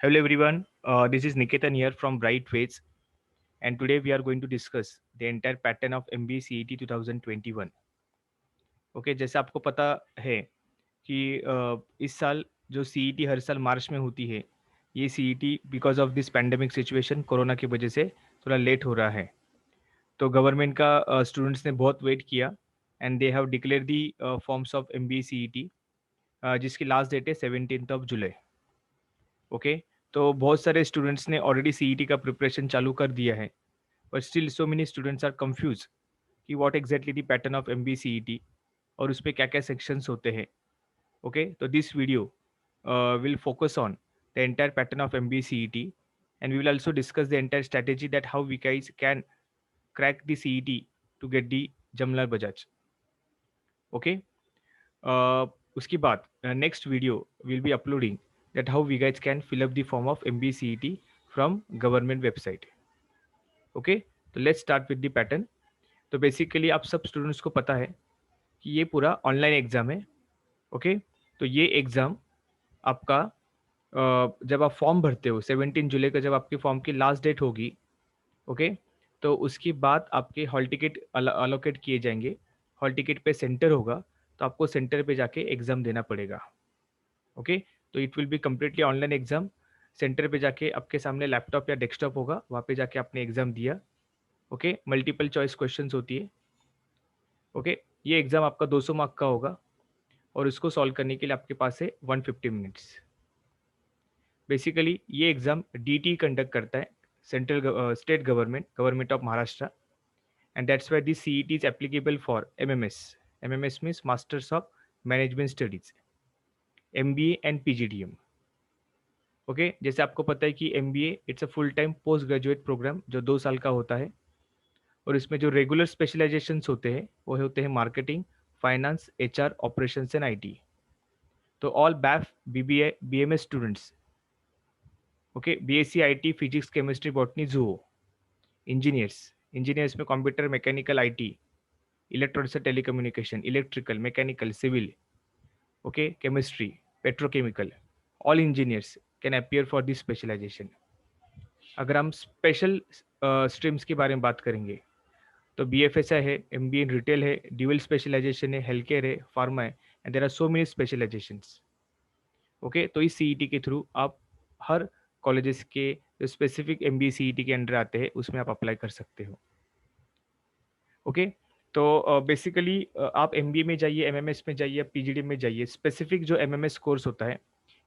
Hello everyone, this is Niketan here from Bright Fates, and today we are going to discuss the entire pattern of MBA CET 2021. Okay, जैसे आपको पता है कि इस साल जो सीईटी हर साल मार्च में होती है, ये CET because of this pandemic situation corona की वजह से थोड़ा लेट हो रहा है। तो गवर्नमेंट का स्टूडेंट्स ने बहुत वेट किया and they have declare the forms of MBA CET, जिसकी लास्ट डेट है 17 जुलाई। ओके, तो बहुत सारे स्टूडेंट्स ने ऑलरेडी सीईटी का प्रिपरेशन चालू कर दिया है, but still so many students are confuse कि what exactly the pattern of MBA CET और उस पे क्या-क्या सेक्शंस होते हैं। ओके, तो this video will focus on the entire pattern of MBA CET, and we will also discuss the entire strategy that how we guys can crack the CET to get the Jamla Bajaj. Okay, उसके बाद next video will be uploading that how we guys can fill up the form of MBA CET from government website. Okay, तो let's start with the pattern. तो basically आप सब students को पता है कि ये पूरा ऑनलाइन एग्ज़ाम है। ओके, तो ये एग्ज़ाम आपका जब आप फॉर्म भरते हो 17 जुलाई का, जब आपके फॉर्म की लास्ट डेट होगी, ओके, तो उसके बाद आपके हॉल टिकट अलोकेट किए जाएंगे। हॉल टिकट पे सेंटर होगा, तो आपको सेंटर पे जाके एग्ज़ाम देना पड़ेगा। ओके, तो it will be completely online exam. Centre पे जाके आपके सामने लैपटॉप या डेस्कटॉप होगा, वहाँ पे जाके आपने एग्ज़ाम दिया। ओके, मल्टीपल चॉइस क्वेश्चंस होती है। ओके, ये एग्ज़ाम आपका 200 मार्क का होगा और इसको सॉल्व करने के लिए आपके पास है 150 मिनट्स। बेसिकली ये एग्ज़ाम डीटी कंडक्ट करता है, central state government of Maharashtra, and that's why this CET is applicable for MMS. MMS means masters of management studies, MBA and PGDM. Okay, जैसे आपको पता है कि MBA it's a full time post graduate programme जो 2 साल का होता है, और इसमें जो रेगुलर स्पेशलाइजेशंस होते हैं वो होते हैं marketing, finance, HR, operations and IT. तो all BAF, BBA, BMS students, okay, BSc IT, physics, chemistry, botany, zoo, engineers, engineers में computer, mechanical, IT, electronics, telecommunication, electrical, mechanical, civil, okay, chemistry, petrochemical, all engineers can appear for this specialisation. अगर हम special streams के बारे में बात करेंगे, तो BFSI है, MBA इन रिटेल है, ड्यूअल स्पेशलाइजेशन है, हेल्थ केयर है, फार्मा है, and there are so many specialisations. Okay, तो इस सीईटी के थ्रू आप हर कॉलेजेस के जो स्पेसिफिक MBA सीईटी के अंडर आते हैं उसमें आप अप्लाई कर सकते हो। ओके, तो बेसिकली आप MBA में जाइए, MMS में जाइए, PGDM में जाइए, स्पेसिफिक जो MMS कोर्स होता है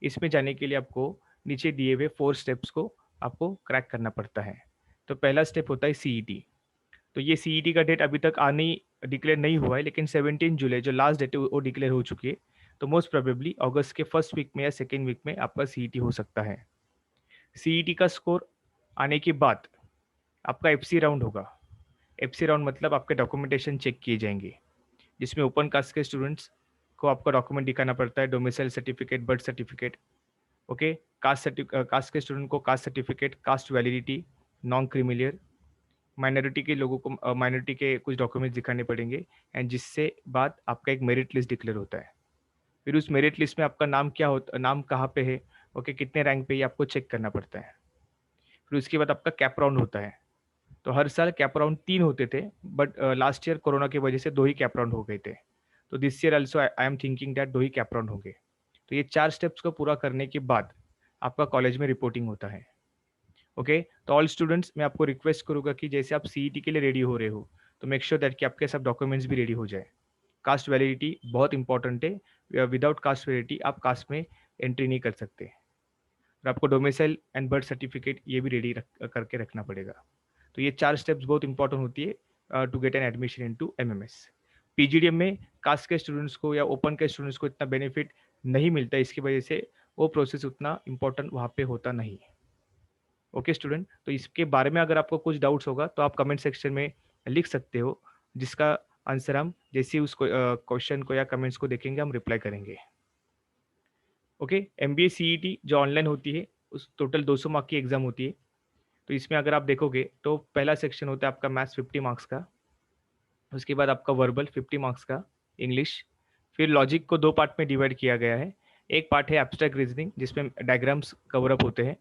इसमें जाने के लिए आपको नीचे दिए हुए 4 स्टेप्स को आपको क्रैक करना पड़ता है। तो पहला स्टेप होता है सीईटी। तो ये सीईटी का डेट अभी तक आने डिक्लेयर नहीं हुआ है, लेकिन 17 जुलाई जो लास्ट डेट है वो डिक्लेयर हो चुकी है। तो मोस्ट प्रोबेबली अगस्त के फर्स्ट वीक में या सेकेंड वीक में आपका सीईटी हो सकता है। सीईटी का स्कोर आने के बाद आपका एफसी राउंड होगा। एफसी राउंड मतलब आपके डॉक्यूमेंटेशन चेक किए जाएंगे, जिसमें ओपन कास्ट के स्टूडेंट्स को आपका डॉक्यूमेंट दिखाना पड़ता है, domicile certificate, birth certificate. Okay, caste के स्टूडेंट को caste certificate, caste validity, non creamy layer. Minority के लोगों को माइनॉरिटी के कुछ डॉक्यूमेंट्स दिखाने पड़ेंगे, एंड जिससे बाद आपका एक मेरिट लिस्ट डिक्लेयर होता है। फिर उस मेरिट लिस्ट में आपका नाम क्या होता, नाम कहाँ पे है, ओके, कितने रैंक पे, ये आपको चेक करना पड़ता है। फिर उसके बाद आपका कैप राउंड होता है। तो हर साल कैप राउंड 3 होते थे, बट लास्ट ईयर कोरोना की वजह से 2 ही कैप राउंड हो गए थे। तो this year also I am thinking that 2 he cap round होंगे। तो ये 4 स्टेप्स को पूरा करने के बाद आपका कॉलेज में रिपोर्टिंग होता है। ओके, तो ऑल स्टूडेंट्स, मैं आपको रिक्वेस्ट करूंगा कि जैसे आप सीईटी के लिए रेडी हो रहे हो, तो मेक श्योर दैट कि आपके सब डॉक्यूमेंट्स भी रेडी हो जाए। कास्ट वैलिडिटी बहुत इंपॉर्टेंट है, विदाउट कास्ट वैलिडिटी आप कास्ट में एंट्री नहीं कर सकते, और आपको डोमिसाइल एंड बर्थ सर्टिफिकेट ये भी रेडी करके रखना पड़ेगा। तो ये 4 स्टेप्स बहुत इंपॉर्टेंट होती है to get an admission into MMS। PGDM में कास्ट के स्टूडेंट्स को या ओपन के स्टूडेंट्स को इतना बेनिफिट नहीं मिलता, इसकी वजह से वो प्रोसेस उतना इंपॉर्टेंट वहाँ पे होता नहीं। ओके स्टूडेंट, तो इसके बारे में अगर आपको कुछ डाउट्स होगा तो आप कमेंट सेक्शन में लिख सकते हो, जिसका आंसर हम जैसे ही उस क्वेश्चन को या कमेंट्स को देखेंगे हम रिप्लाई करेंगे। ओके, MBA CET जो ऑनलाइन होती है उस टोटल 200 मार्क की एग्जाम होती है। तो इसमें अगर आप देखोगे तो पहला सेक्शन होता है आपका मैथ्स 50 मार्क्स का, उसके बाद आपका वर्बल 50 मार्क्स का, इंग्लिश। फिर लॉजिक को 2 पार्ट में डिवाइड किया गया है, एक पार्ट है एब्स्ट्रैक्ट रीजनिंग जिसमें डायग्राम्स कवर अप होते हैं,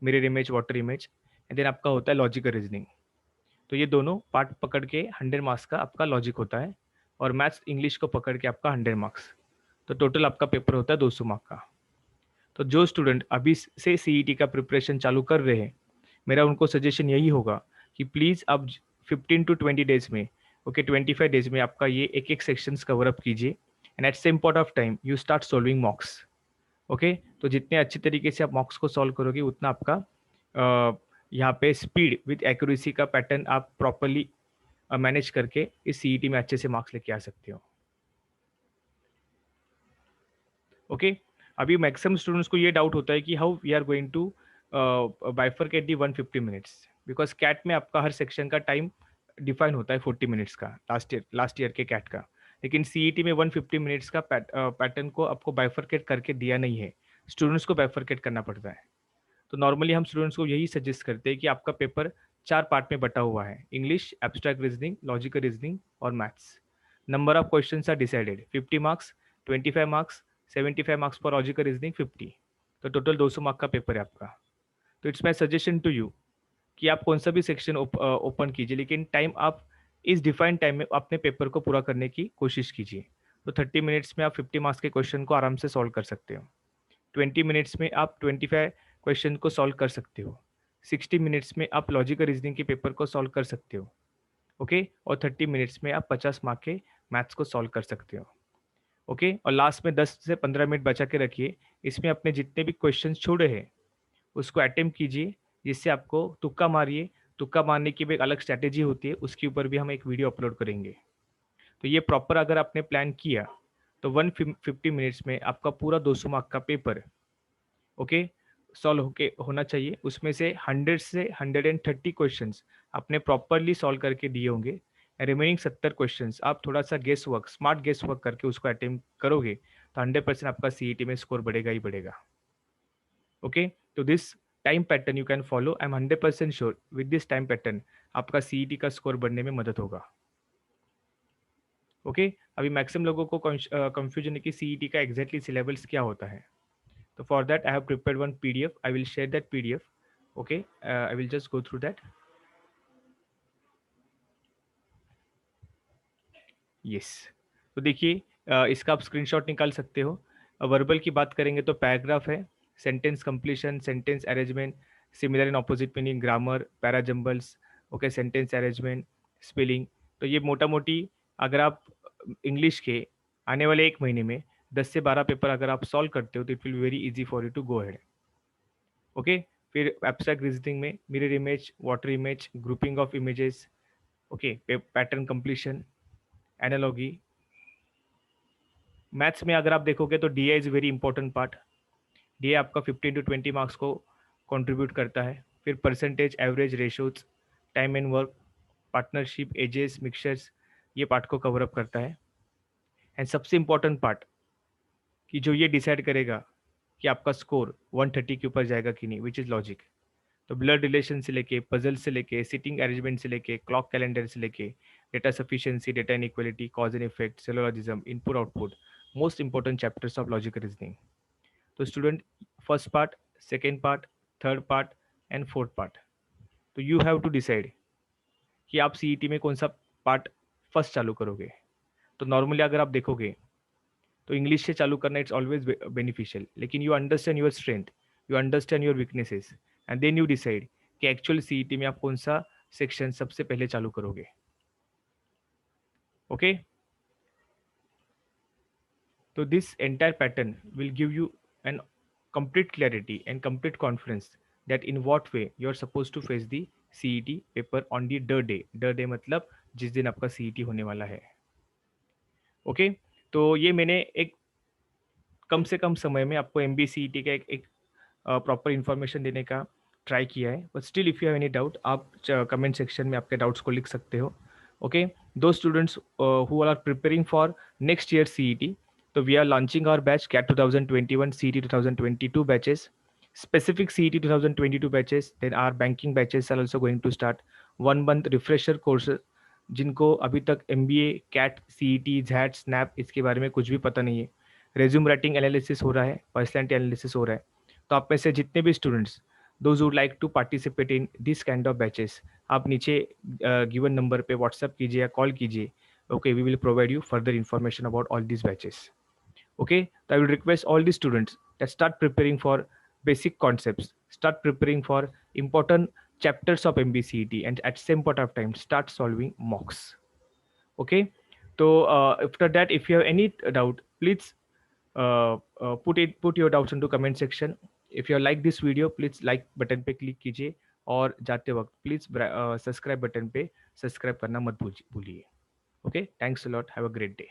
mirror image, water image, and then आपका होता है लॉजिकल रीजनिंग। तो ये दोनों पार्ट पकड़ के 100 मार्क्स का आपका लॉजिक होता है, और मैथ्स इंग्लिश को पकड़ के आपका 100 मार्क्स। तो टोटल आपका पेपर होता है 200 मार्क का। तो जो स्टूडेंट अभी से सीईटी का प्रिपरेशन चालू कर रहे हैं, मेरा उनको सजेशन यही होगा कि प्लीज़ आप 15 to 20 डेज में, ओके 25 डेज में आपका ये एक एक सेक्शंस कवर अप कीजिए, and at same point of time you start solving mocks. Okay, तो जितने अच्छे तरीके से आप मॉक्स को सॉल्व करोगे उतना आपका यहाँ पे स्पीड विथ एक्यूरेसी का पैटर्न आप प्रॉपरली मैनेज करके इस सीईटी में अच्छे से मार्क्स लेके आ सकते हो। ओके, अभी मैक्सिमम स्टूडेंट्स को ये डाउट होता है कि how we are going to bifurcate the 150 minutes, because CAT में आपका हर सेक्शन का टाइम डिफाइन होता है 40 मिनट्स का, लास्ट ईयर के कैट का। लेकिन सीईटी में 150 मिनट्स का पैटर्न को आपको बाइफरकेट करके दिया नहीं है, स्टूडेंट्स को बाइफरकेट करना पड़ता है। तो नॉर्मली हम स्टूडेंट्स को यही सजेस्ट करते हैं कि आपका पेपर 4 पार्ट में बटा हुआ है, English, abstract reasoning, logical reasoning और maths. Number of questions are decided 50 marks, 25 marks, 75 marks for logical reasoning, 50। तो टोटल 200 मार्क का पेपर है आपका। तो it's my suggestion to you कि आप कौन सा भी सेक्शन ओपन कीजिए, लेकिन टाइम आप इस डिफाइंड टाइम में अपने पेपर को पूरा करने की कोशिश कीजिए। तो 30 मिनट्स में आप 50 मार्क्स के क्वेश्चन को आराम से सॉल्व कर सकते हो, 20 मिनट्स में आप 25 क्वेश्चन को सॉल्व कर सकते हो, 60 मिनट्स में आप लॉजिकल रीजनिंग के पेपर को सॉल्व कर सकते हो। ओके, और 30 मिनट्स में आप 50 मार्क के मैथ्स को सॉल्व कर सकते हो। ओके, और लास्ट में 10 से 15 मिनट बचा के रखिए, इसमें अपने जितने भी क्वेश्चन छोड़े हैं उसको अटेम्प्ट कीजिए, जिससे आपको तुक्का मारिए। तुक्का मारने की भी एक अलग स्ट्रैटेजी होती है, उसके ऊपर भी हम एक वीडियो अपलोड करेंगे। तो ये प्रॉपर अगर आपने प्लान किया तो 150 मिनट्स में आपका पूरा 200 मार्क का पेपर, ओके, सॉल्व होके होना चाहिए। उसमें से 100 से 130 क्वेश्चंस आपने प्रॉपरली सॉल्व करके दिए होंगे। रिमेनिंग 70 क्वेश्चंस आप थोड़ा सा guess work, smart guess work करके उसको अटेम्प्ट करोगे, तो 100% आपका सीईटी में स्कोर बढ़ेगा ही बढ़ेगा। ओके, तो this time pattern you can follow, I am 100% sure with this time pattern आपका सीईटी का स्कोर बढ़ने में मदद होगा। ओके, अभी मैक्सिमम लोगों को कंफ्यूजन है कि सीईटी का एग्जैक्टली सिलेबस क्या होता है। So for that, I have prepared one PDF. I will share that PDF. Okay, I will just go through that. Yes. तो देखिए, इसका आप स्क्रीनशॉट निकाल सकते हो। वर्बल की बात करेंगे तो पैराग्राफ है, sentence completion, sentence arrangement, similar in opposite meaning, grammar, parajumbles, okay, sentence arrangement, spelling. तो ये मोटा मोटी अगर आप इंग्लिश के आने वाले एक महीने में 10 से 12 पेपर अगर आप सॉल्व करते हो तो it will be very easy for you to go ahead. Okay, फिर एब्स्ट्रैक्ट रीजनिंग में mirror image, water image, grouping of images, okay, pattern completion, analogy. Maths में अगर आप देखोगे तो DA is very important part. DA आपका 15 to 20 marks को contribute करता है। फिर percentage, average, ratios, time and work, partnership, ages, mixtures, ये पार्ट को कवर अप करता है। एंड सबसे इंपॉर्टेंट पार्ट कि जो ये डिसाइड करेगा कि आपका स्कोर 130 के ऊपर जाएगा कि नहीं, विच इज़ लॉजिक। तो ब्लड रिलेशन से लेके, पजल से लेके, सिटिंग अरेंजमेंट से लेके, क्लॉक कैलेंडर से लेके, data sufficiency, data inequality, cause and effect, syllogism, input output, most important chapters of logical reasoning. तो student, first part, second part, third part and fourth part, तो you have to decide कि आप CET में कौन सा part first चालू करोगे। तो नॉर्मली अगर आप देखोगे तो इंग्लिश से चालू करना इट्स ऑलवेज बेनिफिशियल, लेकिन you understand your strength, you understand your weaknesses, and then you decide कि एक्चुअल सीईटी में आप कौन सा सेक्शन सबसे पहले चालू करोगे। ओके, तो this entire pattern will give you an complete clarity and complete confidence that in what way you are supposed to face the CET paper on the day. मतलब जिस दिन आपका CET होने वाला है। ओके, तो ये मैंने एक कम से कम समय में आपको MBCET का एक प्रॉपर इन्फॉर्मेशन देने का ट्राई किया है। But still if you have any doubt, आप कमेंट सेक्शन में आपके डाउट्स को लिख सकते हो। ओके, दो students who are preparing for next year CET, तो we are launching our batch cat 2021 CET 2022 batches, specific CET 2022 batches, then are banking batches are also going to start, 1 month refresher course. जिनको अभी तक MBA, cat, CET, झैट, snap इसके बारे में कुछ भी पता नहीं है, रेज्यूम राइटिंग एनालिसिस हो रहा है, पर्सनैलिटी एनालिसिस हो रहा है। तो आप में से जितने भी students those would like to participate in this kind of batches, आप नीचे गिवन नंबर पे व्हाट्सअप कीजिए या कॉल कीजिए। Okay, we will provide you further information about all these batches. Okay, so I will request all the students that start preparing for basic concepts, start preparing for important chapters of MBCET, and at same point of time start solving mocks. Okay, so after that, if you have any doubt, please put your doubts into comment section. If you like this video, please like button पे click कीजिए, और जाते वक्त please subscribe button पे subscribe करना मत भूलिए। Okay, thanks a lot, have a great day.